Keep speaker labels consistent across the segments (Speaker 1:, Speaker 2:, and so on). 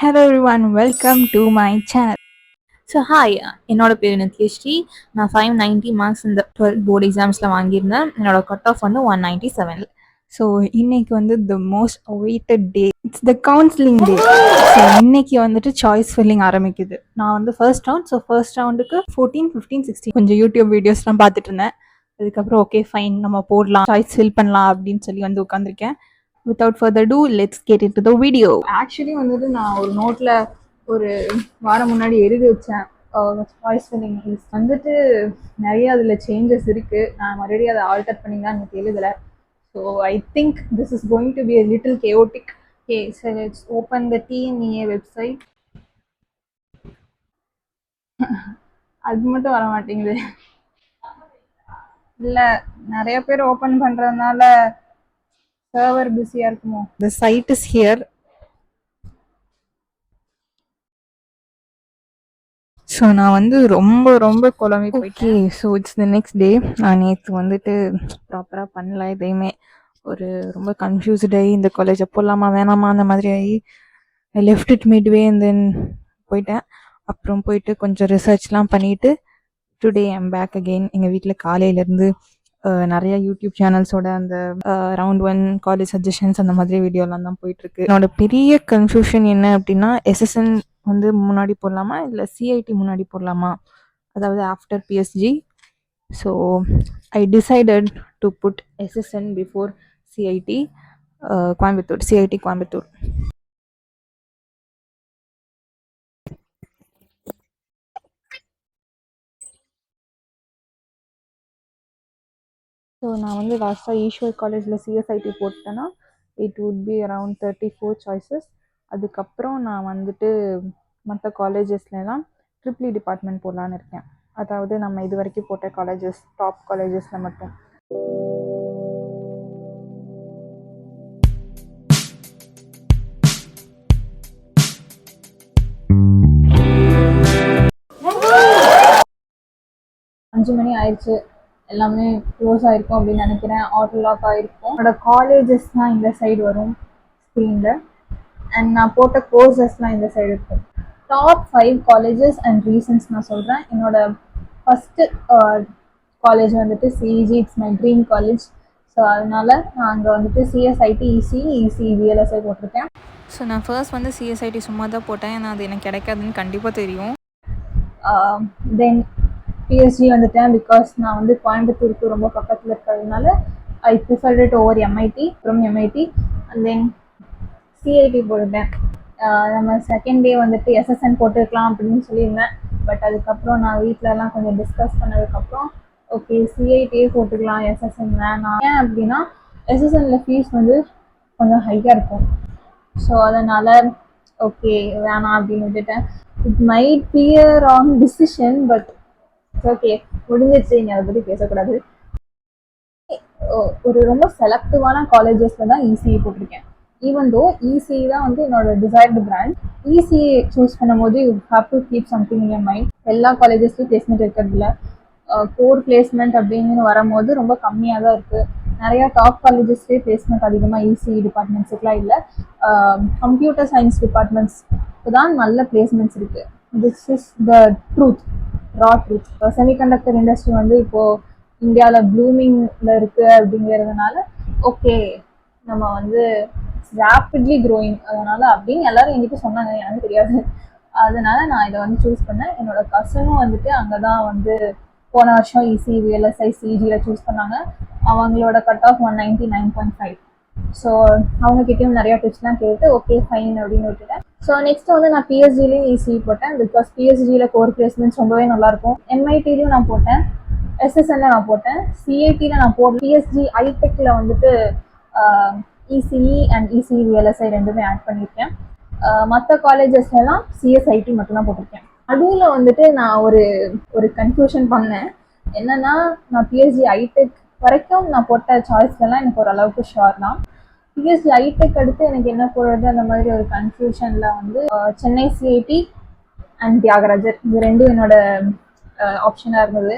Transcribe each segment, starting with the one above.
Speaker 1: Hello everyone, welcome to my channel.
Speaker 2: So hi, என்னோட பேர் நித்யஸ்ரீ. நான் 590 மார்க்ஸ் இந்த 12 போர்டு எக்ஸாம்ஸில் வாங்கியிருந்தேன். என்னோட கட் ஆஃப் வந்து 197.
Speaker 1: ஸோ இன்னைக்கு வந்து the most awaited day, it's the counselling day. So இன்னைக்கு வந்துட்டு சாய்ஸ் ஃபில்லிங் ஆரம்பிக்குது. நான் வந்து ஃபர்ஸ்ட் ரவுண்ட், ஸோ ஃபர்ஸ்ட் ரவுண்டுக்கு 14, 15, 16 கொஞ்சம் யூடியூப் வீடியோஸ்லாம் பார்த்துட்டு இருந்தேன். அதுக்கப்புறம் ஓகே ஃபைன், நம்ம போடலாம், சாய்ஸ் ஃபில் பண்ணலாம் அப்படின்னு சொல்லி வந்து உட்காந்துருக்கேன். Without further do, let's get into the video. Actually வந்துட்டு நான் ஒரு நோட்டில் ஒரு வாரம் முன்னாடி எழுதி வச்சேன். சாய்ஸ் ஃபில்லிங் லிஸ்ட் வந்துட்டு நிறைய அதில் சேஞ்சஸ் இருக்குது. நான் மறுபடியும் அதை ஆல்டர் பண்ணி தான் எனக்கு எழுதலை. So I think this is going to be a little chaotic. Okay, so let's open the TNEA website. அது மட்டும் வர மாட்டேங்குது. இல்லை, நிறைய பேர் ஓப்பன் பண்ணுறதுனால சர்வர் பிஸியாக இருக்குமோ. The site is here. So நான் வந்து ரொம்ப ரொம்ப குழம்பி போயிட்டேன். So it's the next day. நான் நேற்று வந்துட்டு ப்ராப்பராக பண்ணல எதையுமே. ஒரு ரொம்ப கன்ஃபியூஸ்ட் ஆகி இந்த காலேஜை போடலாமா வேணாமா அந்த மாதிரி ஆகி I left it Midway and then போயிட்டேன். அப்புறம் போயிட்டு கொஞ்சம் ரிசர்ச்லாம் பண்ணிவிட்டு டுடே ஐம் பேக் அகெயின். எங்கள் வீட்டில் காலையிலேருந்து நிறைய யூடியூப் சேனல்ஸோட அந்த ரவுண்ட் 1 காலேஜ் சஜஷன்ஸ் அந்த மாதிரி வீடியோலாம் தான் போயிட்டுருக்கு. என்னோட பெரிய கன்ஃபியூஷன் என்ன அப்படின்னா, எஸ்எஸ்என் வந்து முன்னாடி போடலாமா இல்லை சிஐடி முன்னாடி போடலாமா, அதாவது after PSG. So I decided to put SSN before CIT Coimbatore, CIT Coimbatore. So நான் வந்து லாஸ்ட்டாக ஈஸ்வர் காலேஜில் சிஎஸ்ஐடி போட்டேன்னா it would be around 34 choices. அதுக்கப்புறம் நான் வந்துட்டு மற்ற காலேஜஸ்லாம் ட்ரிபிள் டிபார்ட்மெண்ட் போடலான்னு இருக்கேன். அதாவது நம்ம இது வரைக்கும் போட்ட காலேஜஸ், டாப் காலேஜஸில் மட்டும். அஞ்சு மணி ஆயிடுச்சு, எல்லாமே க்ளோஸ் ஆகிருக்கும் அப்படின்னு நினைக்கிறேன். ஆட்டோ லாக் ஆகிருக்கும். என்னோட காலேஜஸ்லாம் இந்த சைடு வரும் ஸ்க்ரீனில், அண்ட் நான் போட்ட கோர்சஸ்லாம் இந்த சைடு இருக்கும். டாப் 5 காலேஜஸ் அண்ட் ரீசன்ஸ் நான் சொல்கிறேன். என்னோட ஃபஸ்ட்டு காலேஜ் வந்துட்டு CEG, it's my dream college. So அதனால் நான் அங்கே வந்துட்டு சிஎஸ்ஐடி, இசி விஎல்எஸ்ஐ போட்டிருக்கேன்.
Speaker 2: ஸோ நான் ஃபர்ஸ்ட் வந்து சிஎஸ்ஐடி சும்மா தான் போட்டேன், ஏன்னா அது எனக்கு கிடைக்காதுன்னு கண்டிப்பாக தெரியும்.
Speaker 1: தென் பிஎஸ்ஜி வந்துட்டேன் பிகாஸ் நான் வந்து கோயம்புத்தூருக்கு ரொம்ப பக்கத்தில் இருக்கிறதுனால ஐ ப்ரிஃபர்ட் இட் ஓவர் எம்ஐடி. அப்புறம் எம்ஐடி அண்ட் தென் சிஐடி போட்டுட்டேன். நம்ம செகண்ட் டே வந்துட்டு எஸ்எஸ்என் போட்டுருக்கலாம் அப்படின்னு சொல்லியிருந்தேன். பட் அதுக்கப்புறம் நான் வீட்டிலலாம் கொஞ்சம் டிஸ்கஸ் பண்ணதுக்கப்புறம் ஓகே சிஐடியே போட்டுக்கலாம், எஸ்எஸ்என் வேணாம். ஏன் அப்படின்னா எஸ்எஸ்என்னில் ஃபீஸ் வந்து கொஞ்சம் ஹையாக இருக்கும். ஸோ அதனால் ஓகே வேணாம் அப்படின்னு விட்டுட்டேன். It might be a wrong decision, but okay முடிஞ்சிச்சு, நீங்கள் அதை பற்றி பேசக்கூடாது. ஒரு ரொம்ப செலக்டிவான காலேஜஸில் தான் இசிஇ போட்டிருக்கேன். ஈவன் தோ இசிஇ தான் வந்து என்னோட டிசைர்டு பிராண்ட். இசிஇ சூஸ் பண்ணும்போது you have to keep something in your mind. எல்லா காலேஜஸ்லையும் பிளேஸ்மெண்ட் இருக்கிறதுல கோர் பிளேஸ்மெண்ட் அப்படின்னு வரும்போது ரொம்ப கம்மியாக தான் இருக்குது. நிறையா டாப் காலேஜஸ்லேயே பிளேஸ்மெண்ட் அதிகமாக இசிஇ டிபார்ட்மெண்ட்ஸுக்குலாம் இல்லை. கம்ப்யூட்டர் சயின்ஸ் டிபார்ட்மெண்ட்ஸ்க்கு தான் நல்ல பிளேஸ்மெண்ட்ஸ் இருக்குது. This is the truth, raw truth. Semiconductor industry வந்து இப்போது இந்தியாவில் ப்ளூமிங்கில் இருக்குது அப்படிங்கிறதுனால ஓகே நம்ம வந்து ரேப்பிட்லி க்ரோயிங், அதனால் அப்படின்னு எல்லாரும் என்கிட்ட சொன்னாங்க, எனக்கு தெரியாது. அதனால நான் இதை வந்து சூஸ் பண்ணேன். என்னோட கசனும் வந்துட்டு அங்கே தான் வந்து போன வருஷம் இசி விஎல்எஸ்ஐ சிஜியில் சூஸ் பண்ணாங்க. அவங்களோட கட் ஆஃப் 199.5. ஸோ அவங்கக்கிட்டையும் நிறையா டிப்ஸ்லாம் கேட்டு ஓகே ஃபைன் அப்படின்னு விட்டுட்டேன். ஸோ நெக்ஸ்ட் வந்து நான் பிஎஸ்ஜிலையும் இசி போட்டேன் பிகாஸ் பிஎஸ்ஜியில் கோர் பிளேஸ்மெண்ட்ஸ் ரொம்பவே நல்லாயிருக்கும். எம்ஐடிலையும் நான் போட்டேன், எஸ்எஸ்என்ல நான் போட்டேன், சிஐடியில் நான் போட்டேன். பிஎஸ்ஜி ஐடெக்கில் வந்துட்டு இசிஇ அண்ட் இசி விஎல்எஸ்ஐ ரெண்டுமே ஆட் பண்ணியிருக்கேன். மற்ற காலேஜஸ்லாம் சிஎஸ்ஐடி மட்டும்தான் போட்டிருக்கேன். அதுவில் வந்துட்டு நான் ஒரு கன்ஃபியூஷன் பண்ணேன். என்னென்னா நான் பிஎஸ்ஜி ஐடெக் வரைக்கும் நான் போட்ட சாய்ஸ்லாம் எனக்கு ஓரளவுக்கு ஷோர் தான். பிஎஸ்ஜி ஐடெக் அடுத்து எனக்கு என்ன போடுறது அந்த மாதிரி ஒரு கன்ஃபியூஷனில் வந்து சென்னை சிஐடி அண்ட் தியாகராஜர் இது ரெண்டும் என்னோட ஆப்ஷனாக இருந்தது.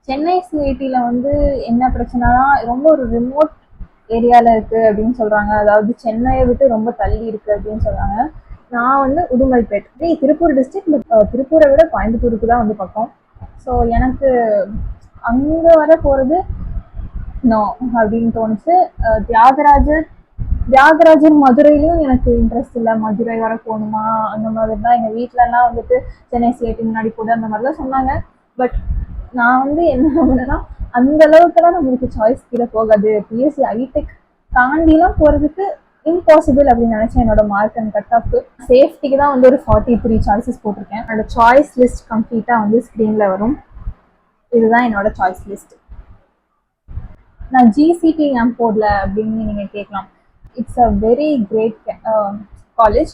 Speaker 1: சென்னை சிஐடியில் வந்து என்ன பிரச்சனைனா ரொம்ப ஒரு ரிமோட் ஏரியாவில் இருக்குது அப்படின்னு சொல்கிறாங்க. அதாவது சென்னையை விட்டு ரொம்ப தள்ளி இருக்குது அப்படின்னு சொல்கிறாங்க. நான் வந்து உடுமல்பேட், திருப்பூர் டிஸ்ட்ரிக்ட். பட் திருப்பூரை விட கோயம்புத்தூருக்கு தான் வந்து பக்கம். ஸோ எனக்கு அங்கே வர போகிறது நோ அப்படின்னு தோணுச்சு. தியாகராஜர் தியாகராஜர் மதுரையிலும் எனக்கு இன்ட்ரெஸ்ட் இல்லை. மதுரை வர போகணுமா அந்த மாதிரி தான் எங்கள் வீட்டிலலாம் வந்துட்டு சென்னை சிஐடி முன்னாடி போடு அந்த மாதிரி தான் சொன்னாங்க. பட் நான் வந்து என்ன பண்ணேன்னா, அந்த அளவுக்குலாம் நம்மளுக்கு சாய்ஸ் கீழே போகாது. பிஎஸ்சி ஐடெக் தாண்டிலாம் போகிறதுக்கு இம்பாசிபிள் அப்படின்னு நினச்சேன். என்னோட மார்க் அண்ட் கட் ஆஃப்க்கு சேஃப்டிக்கு தான் வந்து ஒரு 43 சாய்ஸஸ் போட்டிருக்கேன். என்னோட சாய்ஸ் லிஸ்ட் கம்ப்ளீட்டாக வந்து ஸ்க்ரீனில் வரும். இதுதான் என்னோட சாய்ஸ் லிஸ்ட். நான் ஜிசிடி ஏன் போடல அப்படின்னு நீங்கள் கேட்கலாம். It's a very great college.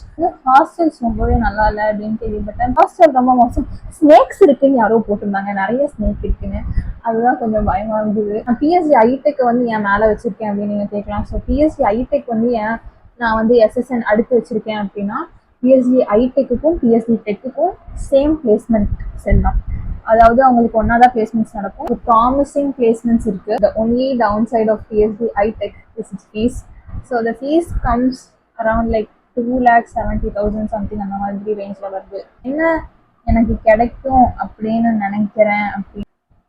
Speaker 1: Hostels ரொம்பவே நல்லா இல்லை அப்படின்னு கேள்விப்பட்டேன். ஹாஸ்டல் ரொம்ப மோசம். ஸ்னேக்ஸ் இருக்குன்னு யாரோ போட்டிருந்தாங்க, நிறைய ஸ்னேக் இருக்குன்னு. அதுதான் கொஞ்சம் பயமாக இருந்தது. நான் பிஎஸ்சி ஐடெக் வந்து ஏன் மேலே வச்சிருக்கேன் அப்படின்னு நீங்கள் கேட்கலாம். ஸோ பிஎஸ்சி ஐடெக் வந்து ஏன் நான் வந்து எஸ்எஸ்என் அடுத்து வச்சிருக்கேன் அப்படின்னா, பிஎஸ்சி ஐடெக்குக்கும் பிஎஸ்சி டெக்குக்கும் சேம் பிளேஸ்மெண்ட் செல் தான். அதாவது அவங்களுக்கு ஒன்றா தான் பிளேஸ்மெண்ட்ஸ் நடக்கும். ப்ராமிசிங் பிளேஸ்மெண்ட்ஸ் இருக்குது. The only downside of BSc ITech is its fees. So the fees comes around like 2,70,000 something அந்த மாதிரி ரேஞ்சில் வருது. என்ன எனக்கு கிடைக்கும் அப்படின்னு நினைக்கிறேன் அப்படி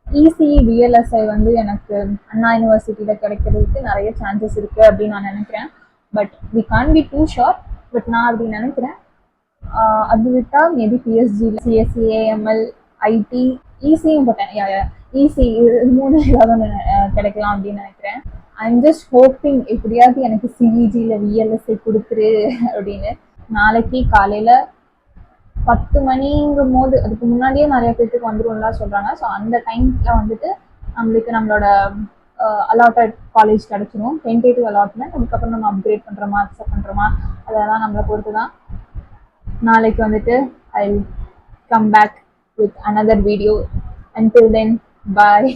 Speaker 1: இசிஇ விஎல்எஸ்ஐ வந்து எனக்கு அண்ணா யூனிவர்சிட்டியில் கிடைக்கிறதுக்கு நிறைய சான்சஸ் இருக்குது அப்படின்னு நான் நினைக்கிறேன். But we can't be too sure. பட் நான் அப்படி நினைக்கிறேன். அது விட்டால் maybe PSG, CSC, AML, IT, இசியும் போட்டேன். இசி இது மூணு ஏதாவது ஒன்று கிடைக்கலாம் அப்படின்னு நினைக்கிறேன். ஐம் ஜஸ்ட் ஹோப்பிங் எப்படியாவது எனக்கு சிஇஜியில் விஎல்எஸ்ஐ கொடுத்துரு அப்படின்னு. நாளைக்கு காலையில் 10 மணிங்கும் போது அதுக்கு முன்னாடியே நிறைய பேருக்கு வந்துரும்லாம் சொல்கிறாங்க. ஸோ அந்த டைமில் வந்துட்டு நம்மளோட அலாட்டட் காலேஜ் கிடச்சிடும். Tentative allotment. அதுக்கப்புறம் நம்ம அப்கிரேட் பண்ணுறோமா அக்செப்ட் பண்ணுறோமா அதெல்லாம் நம்மளை பொறுத்து தான். நாளைக்கு வந்துட்டு I come back with another video. Until then, bye.